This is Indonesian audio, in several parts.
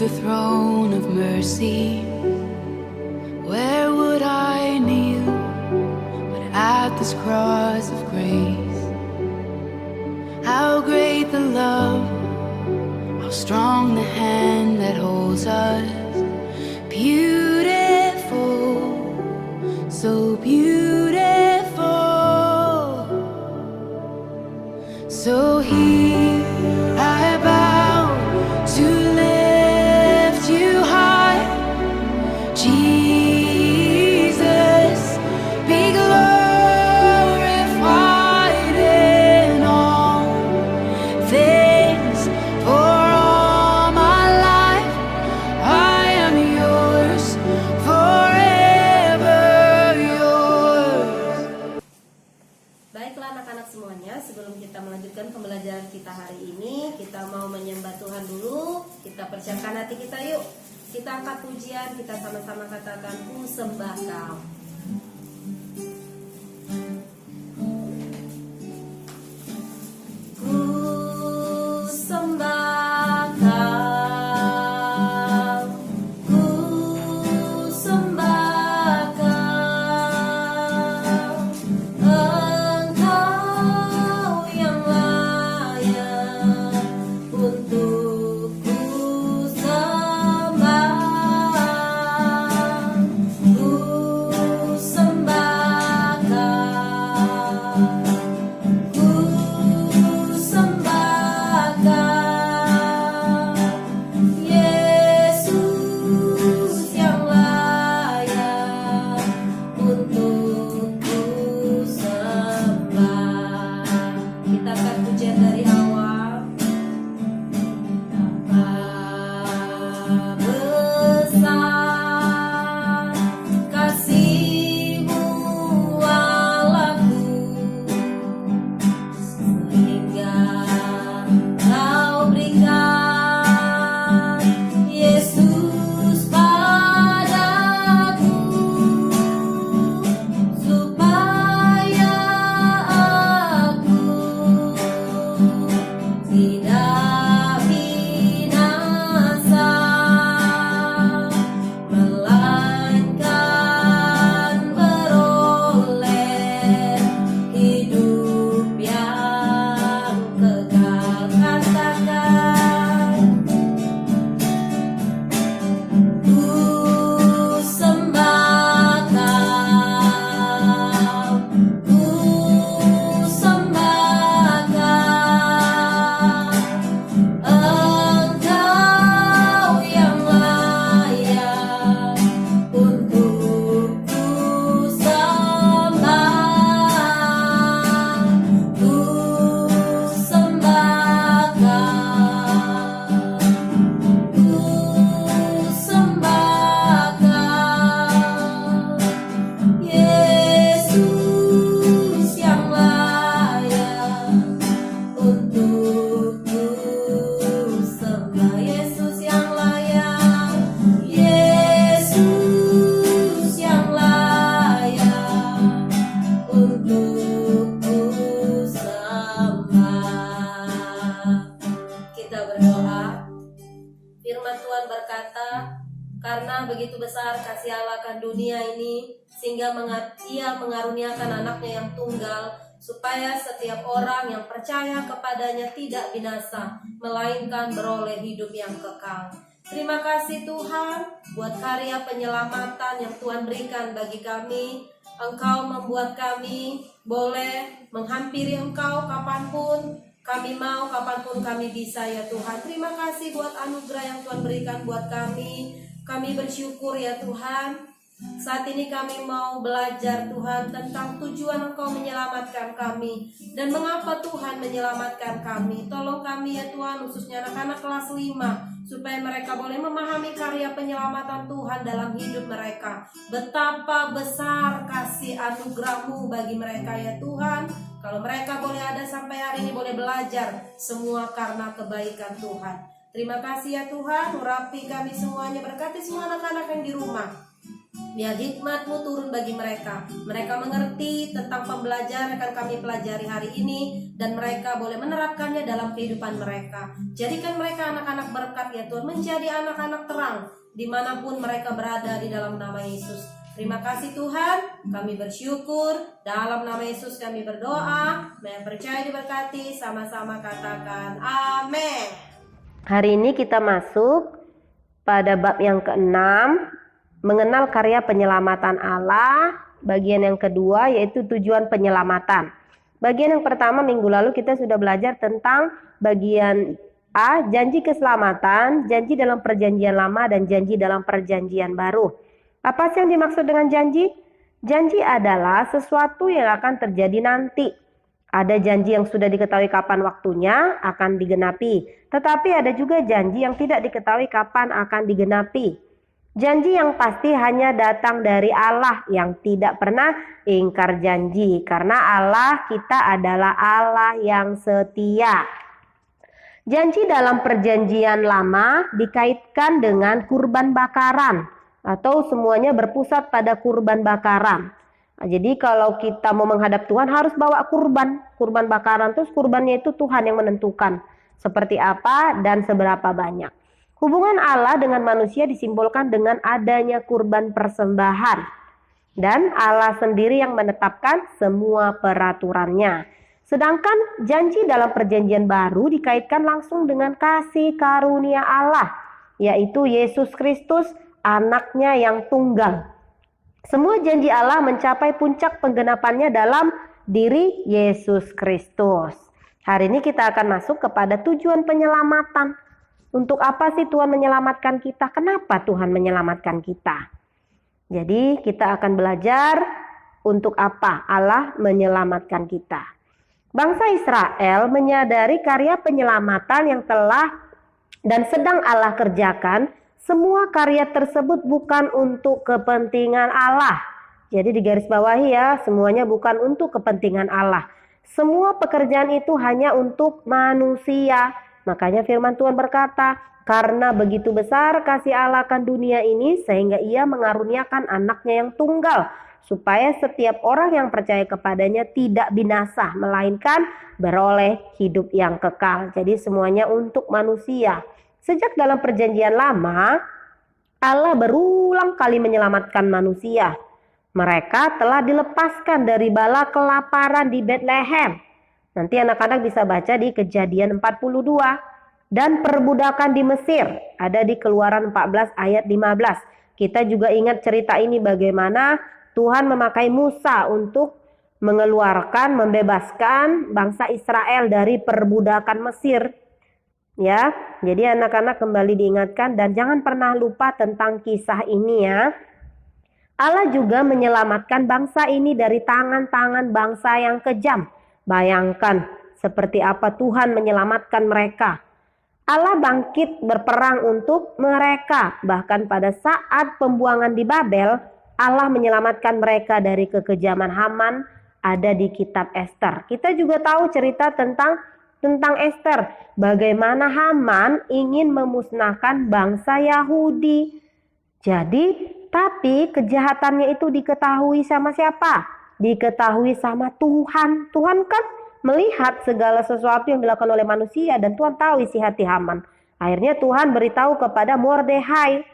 the throne of mercy, where would I kneel but at this cross of grace? How great the love, how strong the hand that holds us. Beautiful, so beautiful. So here I bow to lift you high, Jesus, be glorified in all things. For all my life I am yours, forever yours. Baiklah anak-anak semuanya, sebelum kita melanjutkan pembelajaran kita hari ini, kita mau menyembah Tuhan dulu. Kita persiapkan hati kita yuk. Kita angkat pujian, kita sama-sama katakan, ku sembah Kau. Ku sembah Kau, ku sembah Kau, Engkau yang layak untuk ku sembah. Ku sembah Kau, ku sembah Kau, Yesus yang layak untuk ku sembah. Kita akan pujian dari awal. Betapa besar kasih-Mu Allahku, sehingga Kau berikan Yesus padaku, supaya aku tidak binasa, melainkan beroleh hidup yang kekal. Katakan, ku sembah Kau, ku sembah Kau, Engkau yang layak untuk ku sembah. Ku sembah Kau, ku sembah Kau, Yesus yang layak untuk ku sembah. Yesus yang layak, Yesus yang layak untuk ku sembah. Kita berdoa. Firman Tuhan berkata, karena begitu besar kasih Allah akan dunia ini, sehingga Ia mengaruniakan anaknya yang tunggal, supaya setiap orang yang percaya kepadanya tidak binasa, melainkan beroleh hidup yang kekal. Terima kasih Tuhan buat karya penyelamatan yang Tuhan berikan bagi kami. Engkau membuat kami boleh menghampiri Engkau kapanpun kami mau, kapanpun kami bisa ya Tuhan. Terima kasih buat anugerah yang Tuhan berikan buat kami. Kami bersyukur ya Tuhan. Saat ini kami mau belajar Tuhan tentang tujuan Engkau menyelamatkan kami dan mengapa Tuhan menyelamatkan kami. Tolong kami ya Tuhan, khususnya anak-anak kelas 5, supaya mereka boleh memahami karya penyelamatan Tuhan dalam hidup mereka. Betapa besar kasih anugerah-Mu bagi mereka ya Tuhan. Kalau mereka boleh ada sampai hari ini, boleh belajar semua karena kebaikan Tuhan. Terima kasih ya Tuhan, urapi kami semuanya, berkati semua anak-anak yang di rumah. Biar hikmat-Mu turun bagi mereka. Mereka mengerti tentang pembelajaran yang akan kami pelajari hari ini, dan mereka boleh menerapkannya dalam kehidupan mereka. Jadikan mereka anak-anak berkat ya Tuhan, menjadi anak-anak terang dimanapun mereka berada di dalam nama Yesus. Terima kasih Tuhan, kami bersyukur. Dalam nama Yesus kami berdoa, percaya diberkati, sama-sama katakan amin. Hari ini kita masuk pada bab yang ke-6, mengenal karya penyelamatan Allah. Bagian yang kedua yaitu tujuan penyelamatan. Bagian yang pertama minggu lalu kita sudah belajar tentang bagian A, janji keselamatan, janji dalam perjanjian lama dan janji dalam perjanjian baru. Apa sih yang dimaksud dengan janji? Janji adalah sesuatu yang akan terjadi nanti. Ada janji yang sudah diketahui kapan waktunya akan digenapi, tetapi ada juga janji yang tidak diketahui kapan akan digenapi. Janji yang pasti hanya datang dari Allah yang tidak pernah ingkar janji, karena Allah kita adalah Allah yang setia. Janji dalam perjanjian lama dikaitkan dengan kurban bakaran, atau semuanya berpusat pada kurban bakaran. Jadi kalau kita mau menghadap Tuhan harus bawa kurban bakaran, terus kurbannya itu Tuhan yang menentukan seperti apa dan seberapa banyak. Hubungan Allah dengan manusia disimbolkan dengan adanya kurban persembahan, dan Allah sendiri yang menetapkan semua peraturannya. Sedangkan janji dalam perjanjian baru dikaitkan langsung dengan kasih karunia Allah, yaitu Yesus Kristus, anaknya yang tunggal. Semua janji Allah mencapai puncak penggenapannya dalam diri Yesus Kristus. Hari ini kita akan masuk kepada tujuan penyelamatan. Untuk apa sih Tuhan menyelamatkan kita? Kenapa Tuhan menyelamatkan kita? Jadi kita akan belajar untuk apa Allah menyelamatkan kita. Bangsa Israel menyadari karya penyelamatan yang telah dan sedang Allah kerjakan. Semua karya tersebut bukan untuk kepentingan Allah. Jadi digarisbawahi ya, semuanya bukan untuk kepentingan Allah. Semua pekerjaan itu hanya untuk manusia. Makanya firman Tuhan berkata, karena begitu besar kasih Allah akan dunia ini sehingga ia mengaruniakan anaknya yang tunggal, supaya setiap orang yang percaya kepadanya tidak binasa, melainkan beroleh hidup yang kekal. Jadi semuanya untuk manusia. Sejak dalam perjanjian lama, Allah berulang kali menyelamatkan manusia. Mereka telah dilepaskan dari bala kelaparan di Bethlehem. Nanti anak-anak bisa baca di Kejadian 42. Dan perbudakan di Mesir, ada di Keluaran 14 ayat 15. Kita juga ingat cerita ini bagaimana Tuhan memakai Musa untuk mengeluarkan, membebaskan bangsa Israel dari perbudakan Mesir. Ya, jadi anak-anak kembali diingatkan dan jangan pernah lupa tentang kisah ini ya. Allah juga menyelamatkan bangsa ini dari tangan-tangan bangsa yang kejam. Bayangkan seperti apa Tuhan menyelamatkan mereka. Allah bangkit berperang untuk mereka. Bahkan pada saat pembuangan di Babel, Allah menyelamatkan mereka dari kekejaman Haman, ada di kitab Ester. Kita juga tahu cerita tentang Ester. Bagaimana Haman ingin memusnahkan bangsa Yahudi. Tapi kejahatannya itu diketahui sama siapa? Diketahui sama Tuhan. Tuhan kan melihat segala sesuatu yang dilakukan oleh manusia dan Tuhan tahu isi hati Haman. Akhirnya Tuhan beritahu kepada Mordehai.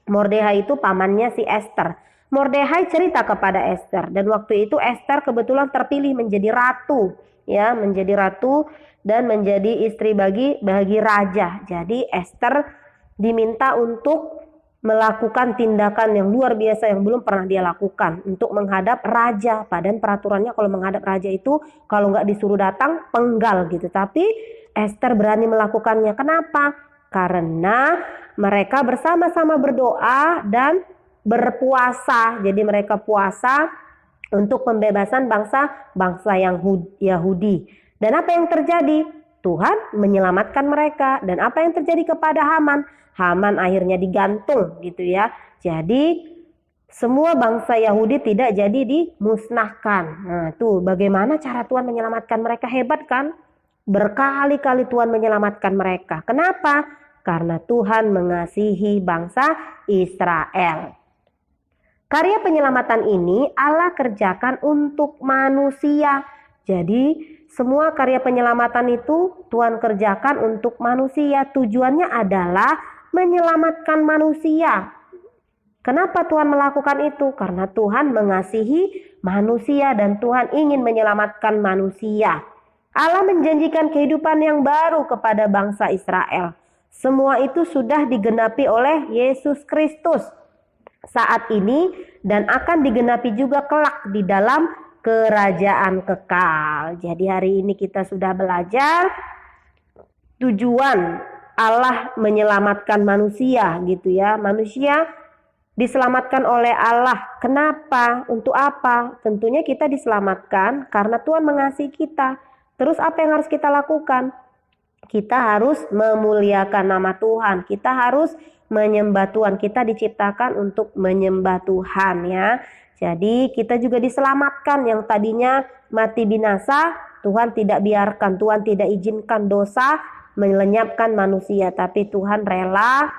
Mordehai itu pamannya si Ester. Mordehai cerita kepada Ester dan waktu itu Ester kebetulan terpilih menjadi ratu, ya, menjadi ratu dan menjadi istri bagi raja. Jadi Ester diminta untuk melakukan tindakan yang luar biasa yang belum pernah dia lakukan untuk menghadap raja. Padahal peraturannya kalau menghadap raja itu kalau nggak disuruh datang penggal gitu. Tapi Ester berani melakukannya. Kenapa? Karena mereka bersama-sama berdoa dan berpuasa. Jadi mereka puasa untuk pembebasan bangsa Yahudi. Dan apa yang terjadi? Tuhan menyelamatkan mereka. Dan apa yang terjadi kepada Haman? Haman akhirnya digantung gitu ya. Jadi semua bangsa Yahudi tidak jadi dimusnahkan. Nah tuh bagaimana cara Tuhan menyelamatkan mereka, hebat kan? Berkali-kali Tuhan menyelamatkan mereka. Kenapa? Karena Tuhan mengasihi bangsa Israel. Karya penyelamatan ini Allah kerjakan untuk manusia. Jadi semua karya penyelamatan itu Tuhan kerjakan untuk manusia. Tujuannya adalah menyelamatkan manusia. Kenapa Tuhan melakukan itu? Karena Tuhan mengasihi manusia dan Tuhan ingin menyelamatkan manusia. Allah menjanjikan kehidupan yang baru kepada bangsa Israel. Semua itu sudah digenapi oleh Yesus Kristus saat ini dan akan digenapi juga kelak di dalam kerajaan kekal. Jadi hari ini kita sudah belajar tujuan Allah menyelamatkan manusia gitu ya. Manusia diselamatkan oleh Allah. Kenapa? Untuk apa? Tentunya kita diselamatkan karena Tuhan mengasihi kita. Terus apa yang harus kita lakukan? Kita harus memuliakan nama Tuhan. Kita harus menyembah Tuhan. Kita diciptakan untuk menyembah Tuhan ya. Jadi kita juga diselamatkan. Yang tadinya mati binasa, Tuhan tidak biarkan, Tuhan tidak izinkan dosa melenyapkan manusia, tapi Tuhan rela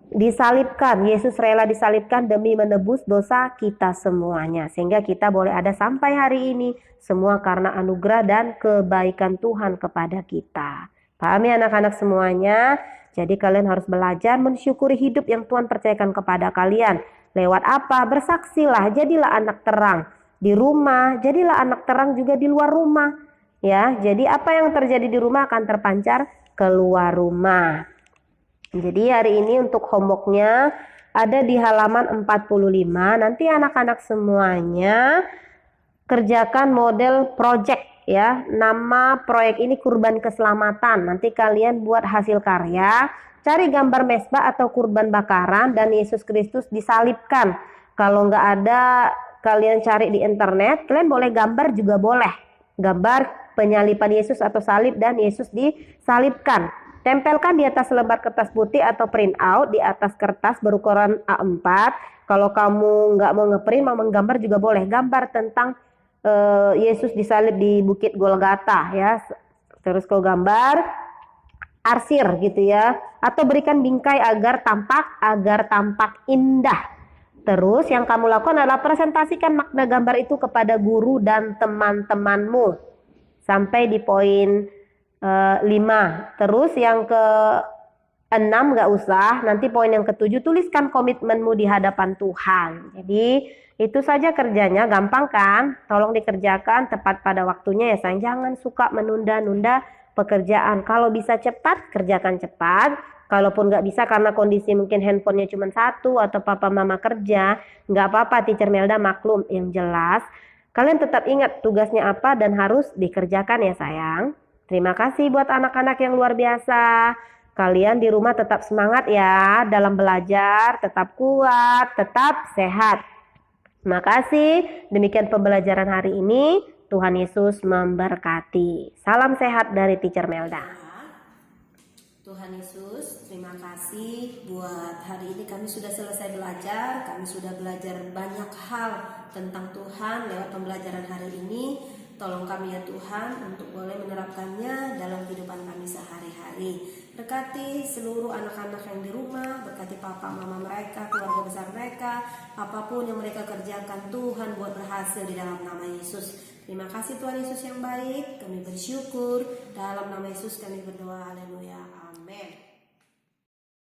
disalibkan. Yesus rela disalibkan demi menebus dosa kita semuanya, sehingga kita boleh ada sampai hari ini, semua karena anugerah dan kebaikan Tuhan kepada kita. Pahami anak-anak semuanya? Jadi kalian harus belajar mensyukuri hidup yang Tuhan percayakan kepada kalian. Lewat apa? Bersaksilah, jadilah anak terang di rumah, jadilah anak terang juga di luar rumah. Ya, jadi apa yang terjadi di rumah akan terpancar keluar rumah. Jadi hari ini untuk homeworknya ada di halaman 45. Nanti anak-anak semuanya kerjakan model project ya. Nama proyek ini kurban keselamatan. Nanti kalian buat hasil karya, cari gambar mesbah atau kurban bakaran dan Yesus Kristus disalibkan. Kalau nggak ada, kalian cari di internet, kalian boleh gambar juga boleh. Gambar penyaliban Yesus atau salib dan Yesus disalibkan. Tempelkan di atas lembar kertas putih atau print out di atas kertas berukuran A4. Kalau kamu nggak mau ngeprint, mau menggambar juga boleh. Gambar tentang Yesus disalib di Bukit Golgata ya. Terus kau gambar arsir gitu ya, atau berikan bingkai agar tampak indah. Terus yang kamu lakukan adalah presentasikan makna gambar itu kepada guru dan teman-temanmu sampai di poin 5. Terus yang ke-6 nggak usah, nanti poin yang ke-7 tuliskan komitmenmu di hadapan Tuhan. Jadi itu saja kerjanya, gampang kan? Tolong dikerjakan tepat pada waktunya ya sayang. Jangan suka menunda-nunda pekerjaan. Kalau bisa cepat, kerjakan cepat. Kalaupun nggak bisa karena kondisi mungkin handphonenya cuma satu atau papa mama kerja, nggak apa-apa, Teacher Melda maklum. Yang jelas kalian tetap ingat tugasnya apa dan harus dikerjakan ya sayang. Terima kasih buat anak-anak yang luar biasa. Kalian di rumah tetap semangat ya dalam belajar, tetap kuat, tetap sehat. Terima kasih. Demikian pembelajaran hari ini. Tuhan Yesus memberkati. Salam sehat dari Teacher Melda. Tuhan Yesus, terima kasih buat hari ini kami sudah selesai belajar. Kami sudah belajar banyak hal tentang Tuhan lewat pembelajaran hari ini. Tolong kami ya Tuhan untuk boleh menerapkannya dalam kehidupan kami sehari-hari. Berkati seluruh anak-anak yang di rumah, berkati papa mama mereka, keluarga besar mereka, apapun yang mereka kerjakan Tuhan buat berhasil di dalam nama Yesus. Terima kasih Tuhan Yesus yang baik, kami bersyukur. Dalam nama Yesus kami berdoa, haleluya, amin.